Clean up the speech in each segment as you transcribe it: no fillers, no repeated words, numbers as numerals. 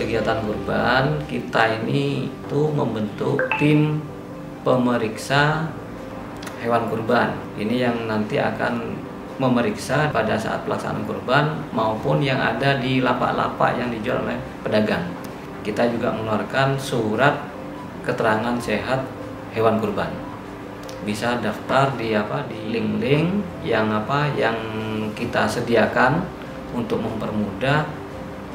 kegiatan kurban, kita ini tuh membentuk tim pemeriksa hewan kurban. Ini yang nanti akan memeriksa pada saat pelaksanaan kurban maupun yang ada di lapak-lapak yang dijual oleh pedagang. Kita juga mengeluarkan surat keterangan sehat hewan kurban. Bisa daftar di link-link yang kita sediakan untuk mempermudah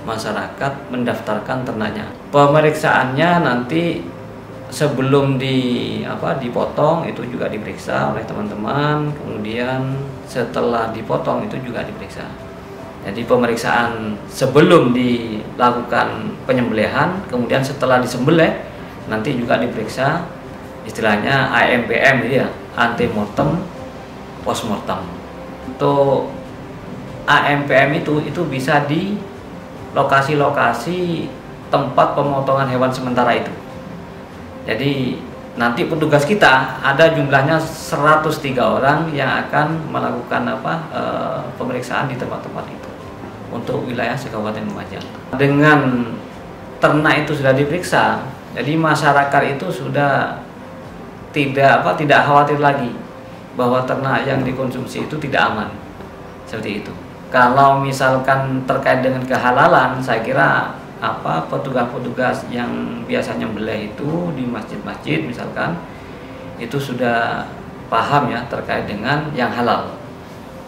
masyarakat mendaftarkan ternaknya. Pemeriksaannya nanti sebelum dipotong itu juga diperiksa oleh teman-teman, kemudian setelah dipotong itu juga diperiksa. Jadi pemeriksaan sebelum dilakukan penyembelihan, kemudian setelah disembelih nanti juga diperiksa, istilahnya AMPM ya, antemortem postmortem. Untuk AMPM itu bisa di lokasi-lokasi tempat pemotongan hewan sementara itu. Jadi nanti petugas kita ada jumlahnya 103 orang yang akan melakukan pemeriksaan di tempat-tempat itu untuk wilayah Kabupaten Lumajang. Dengan ternak itu sudah diperiksa, jadi masyarakat itu sudah tidak khawatir lagi bahwa ternak yang dikonsumsi itu tidak aman. Seperti itu. Kalau misalkan terkait dengan kehalalan, saya kira petugas-petugas yang biasanya nyembelih itu di masjid-masjid misalkan itu sudah paham ya terkait dengan yang halal.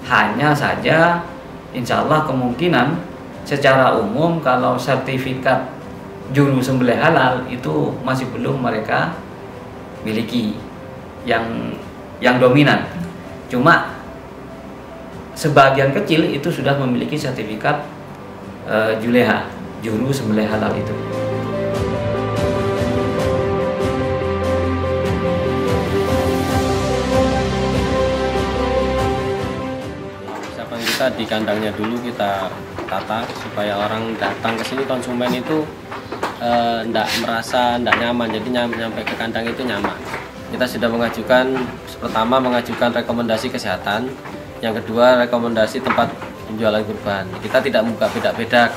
Hanya saja insya Allah kemungkinan secara umum kalau sertifikat juru sembelih halal itu masih belum mereka miliki yang dominan. Cuma sebagian kecil itu sudah memiliki sertifikat juleha, juru sembelih halal itu. Persiapan kita di kandangnya dulu kita tata supaya orang datang ke sini konsumen itu tidak merasa tidak nyaman, jadi nyampe ke kandang itu nyaman. Kita sudah pertama mengajukan rekomendasi kesehatan, yang kedua rekomendasi tempat penjualan kurban. Kita tidak buka beda-beda.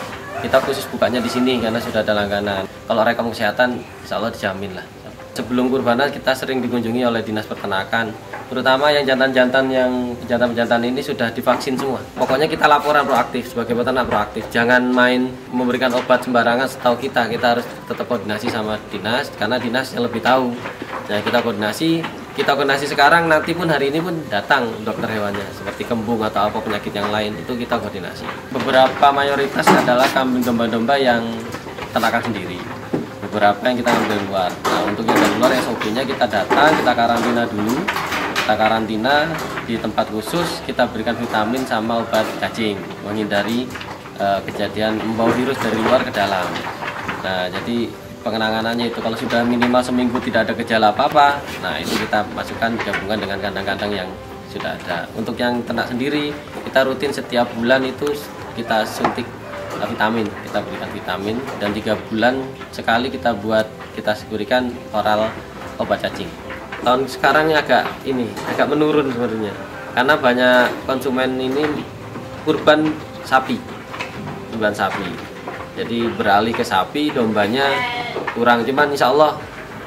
Kita khusus bukanya di sini karena sudah ada langganan. Kalau rekom kesehatan, insya Allah dijamin lah. Sebelum kurbanan kita sering dikunjungi oleh dinas peternakan, terutama yang jantan-jantan ini sudah divaksin semua. Pokoknya kita laporan proaktif sebagai peternak proaktif. Jangan main memberikan obat sembarangan. Setahu kita harus tetap koordinasi sama dinas karena dinas yang lebih tahu. Nah kita koordinasi sekarang, nanti pun hari ini pun datang dokter hewannya seperti kembung atau apa penyakit yang lain itu kita koordinasi. Beberapa mayoritas adalah kambing domba-domba yang ternakan sendiri, beberapa yang kita ambil luar. Nah untuk yang dari luar SOP-nya kita datang, kita karantina dulu, kita karantina di tempat khusus, kita berikan vitamin sama obat cacing menghindari kejadian membawa virus dari luar ke dalam. Nah jadi penanganannya itu kalau sudah minimal seminggu tidak ada gejala apa-apa, nah itu kita masukkan gabungan dengan kandang-kandang yang sudah ada. Untuk yang ternak sendiri, kita rutin setiap bulan itu kita suntik vitamin, kita berikan vitamin, dan 3 bulan sekali kita berikan oral obat cacing. Tahun sekarang agak menurun sebenarnya, karena banyak konsumen ini kurban sapi. Jadi beralih ke sapi, dombanya kurang. Cuman insya Allah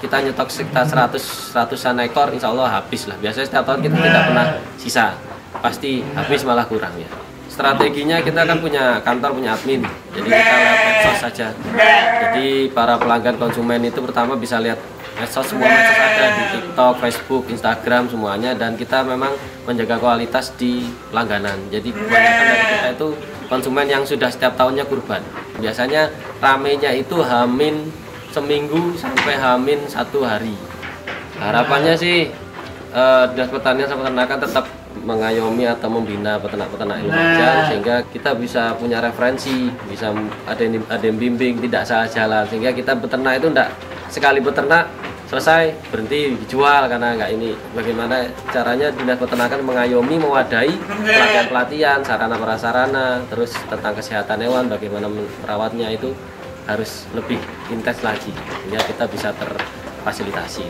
kita nyetok sekitar 100-an ekor, insya Allah habis lah. Biasanya setiap tahun kita tidak pernah sisa, pasti habis malah kurang ya. Strateginya kita kan punya kantor, punya admin, jadi kita lihat medsos saja. Jadi para pelanggan konsumen itu pertama bisa lihat medsos, semua medsos ada di TikTok, Facebook, Instagram semuanya, dan kita memang menjaga kualitas di pelangganan. Jadi kebanyakan dari kita itu konsumen yang sudah setiap tahunnya kurban. Biasanya ramenya itu hamin seminggu sampai hamin 1 hari. Harapannya sih Dinas Pertanian sama Peternakan tetap mengayomi atau membina peternak-peternak Lumajang sehingga kita bisa punya referensi, bisa ada yang bimbing, tidak salah jalan, sehingga kita beternak itu tidak sekali beternak selesai berhenti dijual karena nggak ini. Bagaimana caranya Dinas Peternakan mengayomi, mewadahi pelatihan-pelatihan, sarana prasarana, terus tentang kesehatan hewan, bagaimana merawatnya itu harus lebih intens lagi sehingga kita bisa terfasilitasi.